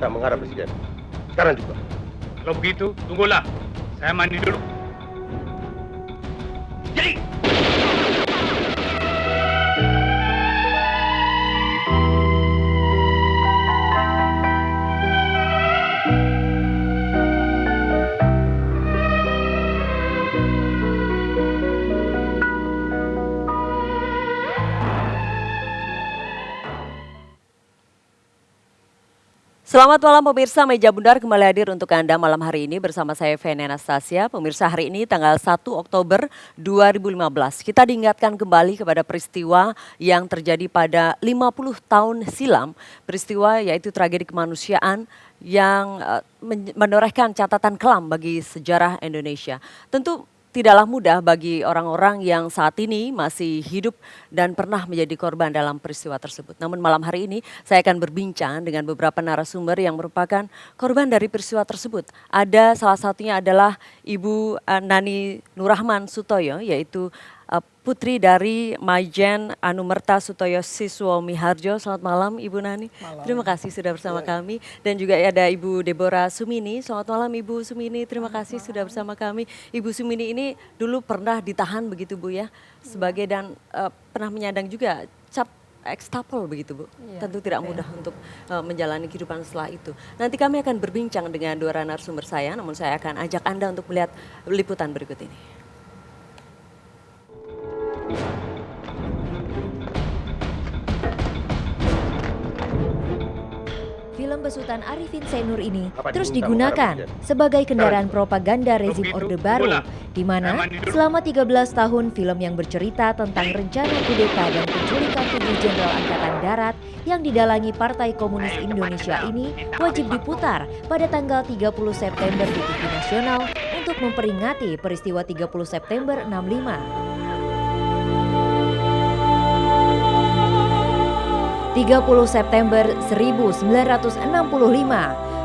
minta menghadap Presiden. Sekarang juga. Kalau begitu, tunggulah. Saya mandi dulu. Jadi. Selamat malam pemirsa, Meja Bundar kembali hadir untuk Anda malam hari ini bersama saya Feni Anastasia. Pemirsa, hari ini tanggal 1 Oktober 2015 kita diingatkan kembali kepada peristiwa yang terjadi pada 50 tahun silam. Peristiwa yaitu tragedi kemanusiaan yang menorehkan catatan kelam bagi sejarah Indonesia. Tentu tidaklah mudah bagi orang-orang yang saat ini masih hidup dan pernah menjadi korban dalam peristiwa tersebut. Namun malam hari ini saya akan berbincang dengan beberapa narasumber yang merupakan korban dari peristiwa tersebut. Ada salah satunya adalah Ibu Nani Nurrahman Sutoyo, yaitu putri dari Maijen Anumerta Sutoyo Siswo Miharjo. Selamat malam Ibu Nani. Malam. Terima kasih sudah bersama kami. Dan juga ada Ibu Deborah Sumini. Selamat malam Ibu Sumini. Terima kasih sudah bersama kami. Ibu Sumini ini dulu pernah ditahan begitu Bu ya. Sebagai dan pernah menyandang juga cap ekstapel begitu Bu. Tentu tidak mudah untuk menjalani kehidupan setelah itu. Nanti kami akan berbincang dengan dua narasumber saya. Namun saya akan ajak Anda untuk melihat liputan berikut ini. Film besutan Arifin Zainur ini terus digunakan sebagai kendaraan propaganda rezim Orde Baru, di mana selama 13 tahun film yang bercerita tentang rencana kudeta dan penculikan 7 jenderal Angkatan Darat yang didalangi Partai Komunis Indonesia ini wajib diputar pada tanggal 30 September di TV nasional untuk memperingati peristiwa 30 September 65. 30 September 1965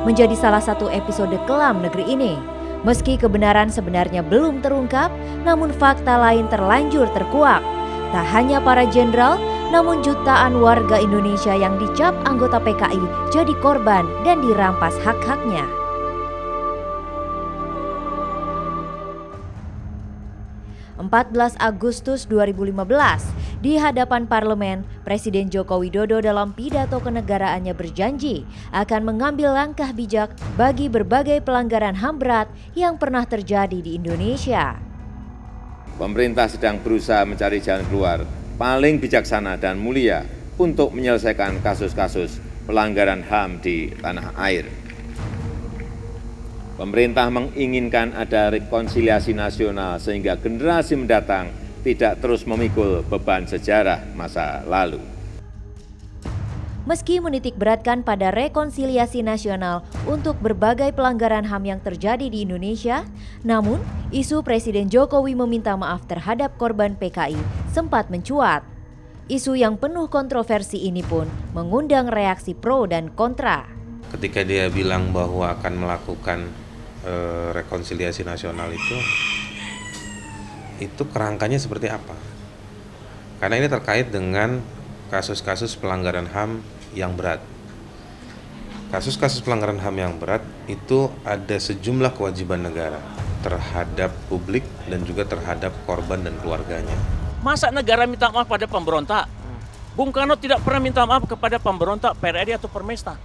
menjadi salah satu episode kelam negeri ini. Meski kebenaran sebenarnya belum terungkap, namun fakta lain terlanjur terkuak. Tak hanya para jenderal, namun jutaan warga Indonesia yang dicap anggota PKI jadi korban dan dirampas hak-haknya. (14 Agustus 2015) di hadapan parlemen, Presiden Joko Widodo dalam pidato kenegaraannya berjanji akan mengambil langkah bijak bagi berbagai pelanggaran HAM berat yang pernah terjadi di Indonesia. Pemerintah sedang berusaha mencari jalan keluar paling bijaksana dan mulia untuk menyelesaikan kasus-kasus pelanggaran HAM di tanah air. Pemerintah menginginkan ada rekonsiliasi nasional sehingga generasi mendatang tidak terus memikul beban sejarah masa lalu. Meski menitik beratkan pada rekonsiliasi nasional untuk berbagai pelanggaran HAM yang terjadi di Indonesia, namun isu Presiden Jokowi meminta maaf terhadap korban PKI sempat mencuat. Isu yang penuh kontroversi ini pun mengundang reaksi pro dan kontra. Ketika dia bilang bahwa akan melakukan rekonsiliasi nasional itu kerangkanya seperti apa? Karena ini terkait dengan kasus-kasus pelanggaran HAM yang berat. Kasus-kasus pelanggaran HAM yang berat itu ada sejumlah kewajiban negara terhadap publik dan juga terhadap korban dan keluarganya. Masa negara minta maaf pada pemberontak? Bung Karno tidak pernah minta maaf kepada pemberontak PRRI atau Permesta.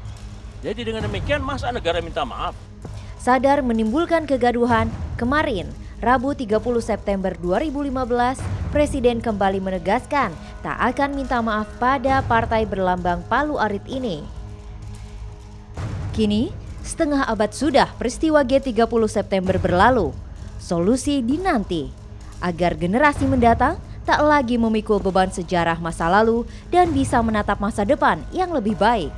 Jadi dengan demikian masa negara minta maaf? Sadar menimbulkan kegaduhan, kemarin Rabu 30 September 2015, Presiden kembali menegaskan tak akan minta maaf pada partai berlambang palu arit ini. Kini, setengah abad sudah peristiwa G30 September berlalu. Solusi dinanti agar generasi mendatang tak lagi memikul beban sejarah masa lalu dan bisa menatap masa depan yang lebih baik.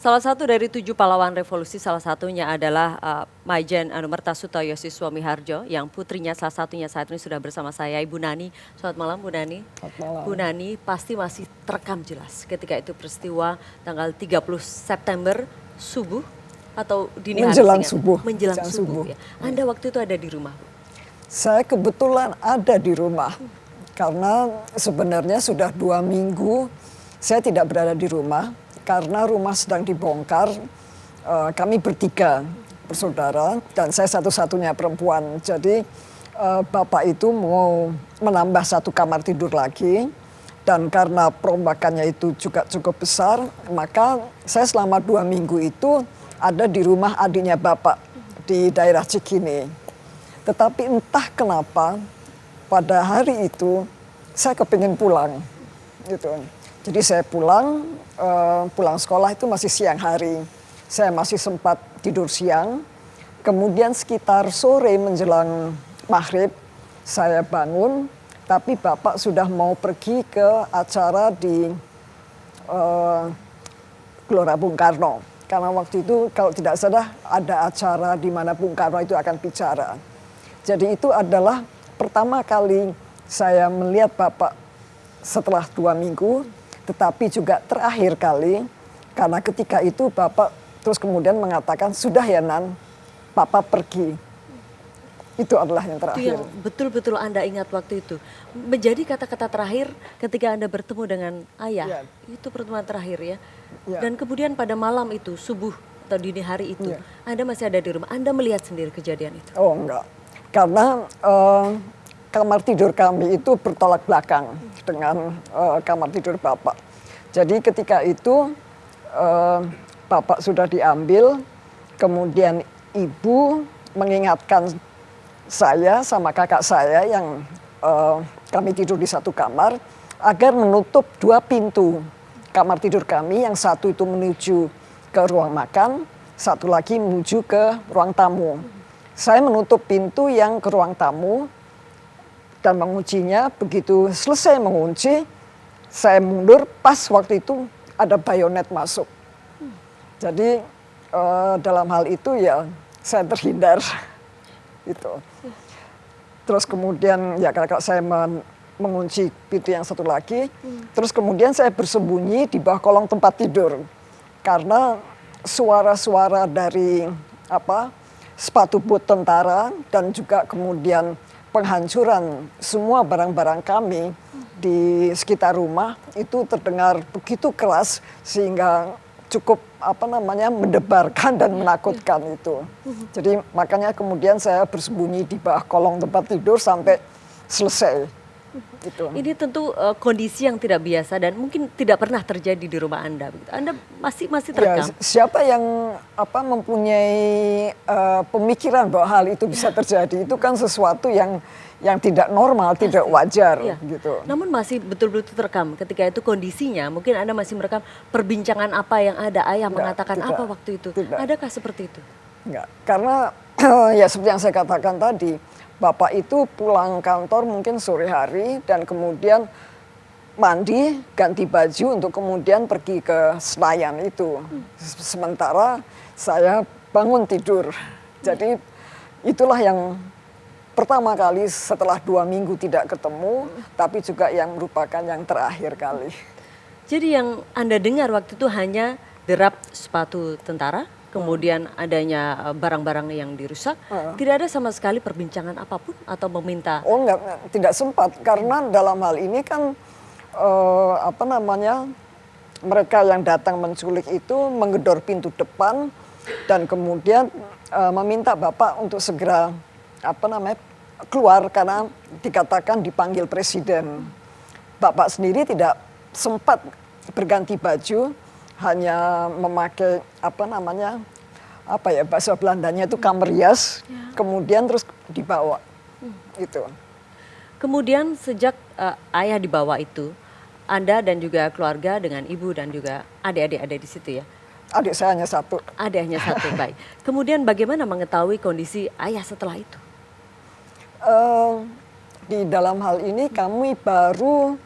Salah satu dari 7 pahlawan revolusi, salah satunya adalah Maijen Anumerta Sutoyo Siswo Miharjo, yang putrinya salah satunya saat ini sudah bersama saya, Ibu Nani. Selamat malam Bu Nani. Selamat malam. Bu Nani pasti masih terekam jelas ketika itu peristiwa tanggal 30 September subuh atau dini hari? Menjelang sehingga- subuh. Menjelang Menjelang subuh. subuh. Ya. Anda waktu itu ada di rumah, Bu? Saya kebetulan ada di rumah karena sebenarnya sudah 2 minggu saya tidak berada di rumah karena rumah sedang dibongkar. Kami bertiga bersaudara dan saya satu-satunya perempuan. Jadi bapak itu mau menambah 1 kamar tidur lagi dan karena perombakannya itu juga cukup besar, maka saya selama 2 minggu itu ada di rumah adiknya bapak di daerah Cikini. Tetapi entah kenapa pada hari itu saya kepingin pulang, gitu. Jadi saya pulang sekolah itu masih siang hari. Saya masih sempat tidur siang. Kemudian sekitar sore menjelang maghrib saya bangun, tapi bapak sudah mau pergi ke acara di Gelora Bung Karno. Karena waktu itu kalau tidak salah ada acara di mana Bung Karno itu akan bicara. Jadi itu adalah pertama kali saya melihat bapak setelah 2 minggu, tetapi juga terakhir kali karena ketika itu bapak terus kemudian mengatakan, sudah ya Nan, papa pergi. Itu adalah yang Itu terakhir. yang betul-betul Anda ingat waktu itu. Menjadi kata-kata terakhir ketika Anda bertemu dengan ayah. Ya. Itu pertemuan terakhir ya. Ya. Dan kemudian pada malam itu, subuh atau dini hari itu, Ya. Anda masih ada di rumah. Anda melihat sendiri kejadian itu. Oh enggak, karena kamar tidur kami itu bertolak belakang dengan kamar tidur bapak. Jadi ketika itu bapak sudah diambil, kemudian ibu mengingatkan saya sama kakak saya yang kami tidur di satu kamar agar menutup 2 pintu kamar tidur kami, yang satu itu menuju ke ruang makan, satu lagi menuju ke ruang tamu. Saya menutup pintu yang ke ruang tamu dan menguncinya. Begitu selesai mengunci, saya mundur, pas waktu itu ada bayonet masuk. Jadi dalam hal itu ya saya terhindar. Itu. Terus kemudian ya kakak saya mengunci pintu yang satu lagi. Terus kemudian saya bersembunyi di bawah kolong tempat tidur. Karena suara-suara dari sepatu bot tentara dan juga kemudian penghancuran semua barang-barang kami di sekitar rumah itu terdengar begitu keras sehingga cukup mendebarkan dan menakutkan itu. Jadi makanya kemudian saya bersembunyi di bawah kolong tempat tidur sampai selesai. Gitu. Ini tentu kondisi yang tidak biasa dan mungkin tidak pernah terjadi di rumah Anda. Anda masih terekam. Ya, siapa yang mempunyai pemikiran bahwa hal itu bisa terjadi, itu kan sesuatu yang tidak normal, tidak wajar. Iya. Gitu. Namun masih betul-betul terekam ketika itu kondisinya. Mungkin Anda masih merekam perbincangan apa yang ada, ayah mengatakan tidak, apa waktu itu. tidak. Adakah seperti itu? Enggak, karena ya seperti yang saya katakan tadi, bapak itu pulang kantor mungkin sore hari dan kemudian mandi, ganti baju untuk kemudian pergi ke Senayan itu. Sementara saya bangun tidur. Jadi itulah yang pertama kali setelah 2 minggu tidak ketemu, tapi juga yang merupakan yang terakhir kali. Jadi yang Anda dengar waktu itu hanya derap sepatu tentara, kemudian adanya barang-barang yang dirusak, tidak ada sama sekali perbincangan apapun atau meminta. Oh enggak, tidak sempat karena dalam hal ini kan mereka yang datang menculik itu menggedor pintu depan dan kemudian meminta bapak untuk segera keluar karena dikatakan dipanggil presiden. Bapak sendiri tidak sempat berganti baju, hanya memakai bahasa Belandanya itu kamerias, kemudian terus dibawa. Gitu. Kemudian sejak ayah dibawa itu, Anda dan juga keluarga dengan ibu dan juga adik-adik ada di situ ya? Adik saya hanya satu. Adik hanya satu, baik. Kemudian bagaimana mengetahui kondisi ayah setelah itu? Di dalam hal ini kami baru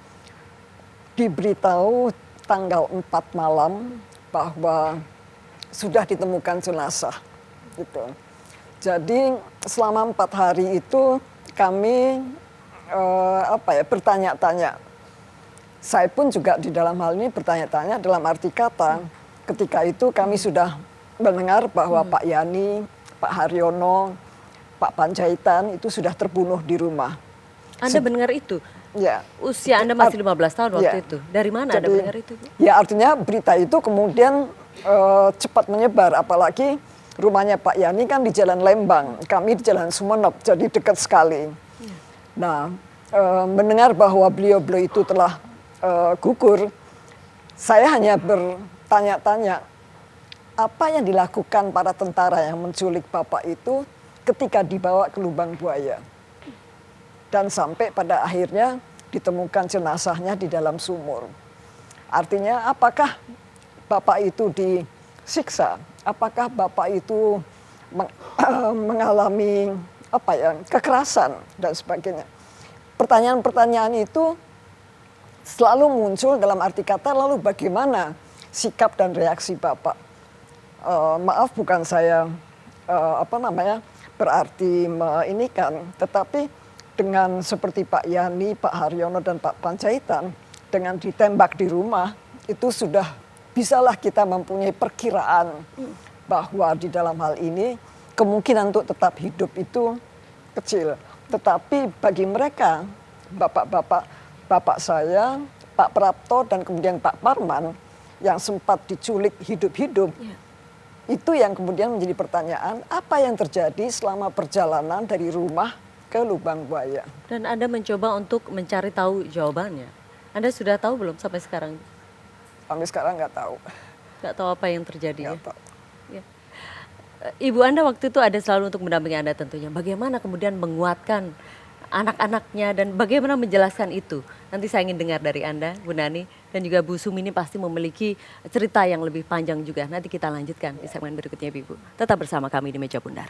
diberitahu tanggal 4 malam bahwa sudah ditemukan jenazah. Gitu. Jadi selama 4 hari itu kami bertanya-tanya. Saya pun juga di dalam hal ini bertanya-tanya dalam arti kata ketika itu kami sudah mendengar bahwa Pak Yani, Pak Haryono, Pak Panjaitan itu sudah terbunuh di rumah. Anda mendengar itu? Ya. Usia Anda masih 15 tahun waktu Ya. itu. Dari mana Anda mendengar itu? Bu? Ya artinya berita itu kemudian cepat menyebar, apalagi rumahnya Pak Yani kan di Jalan Lembang, kami di Jalan Sumeneb, jadi dekat sekali. Nah, mendengar bahwa beliau-beliau itu telah gugur, saya hanya bertanya-tanya, apa yang dilakukan para tentara yang menculik Bapak itu ketika dibawa ke lubang buaya? Dan sampai pada akhirnya ditemukan jenazahnya di dalam sumur. Artinya apakah Bapak itu disiksa? Apakah Bapak itu mengalami kekerasan dan sebagainya? Pertanyaan-pertanyaan itu selalu muncul dalam arti kata, lalu bagaimana sikap dan reaksi Bapak? Maaf, bukan saya berarti meinikan, tetapi dengan seperti Pak Yani, Pak Haryono dan Pak Panjaitan, dengan ditembak di rumah, itu sudah bisalah kita mempunyai perkiraan bahwa di dalam hal ini kemungkinan untuk tetap hidup itu kecil. Tetapi bagi mereka, bapak saya, Pak Prapto dan kemudian Pak Parman yang sempat diculik hidup-hidup, itu yang kemudian menjadi pertanyaan, apa yang terjadi selama perjalanan dari rumah ke lubang buaya. Dan Anda mencoba untuk mencari tahu jawabannya. Anda sudah tahu belum sampai sekarang? Sampai sekarang nggak tahu. Nggak tahu apa yang terjadi. Nggak tahu. Ya. Ibu Anda waktu itu ada selalu untuk mendampingi Anda tentunya. Bagaimana kemudian menguatkan anak-anaknya dan bagaimana menjelaskan itu? Nanti saya ingin dengar dari Anda, Bu Nani, dan juga Bu Sumini pasti memiliki cerita yang lebih panjang juga. Nanti kita lanjutkan di segmen berikutnya, Ibu. Tetap bersama kami di Meja Bundar.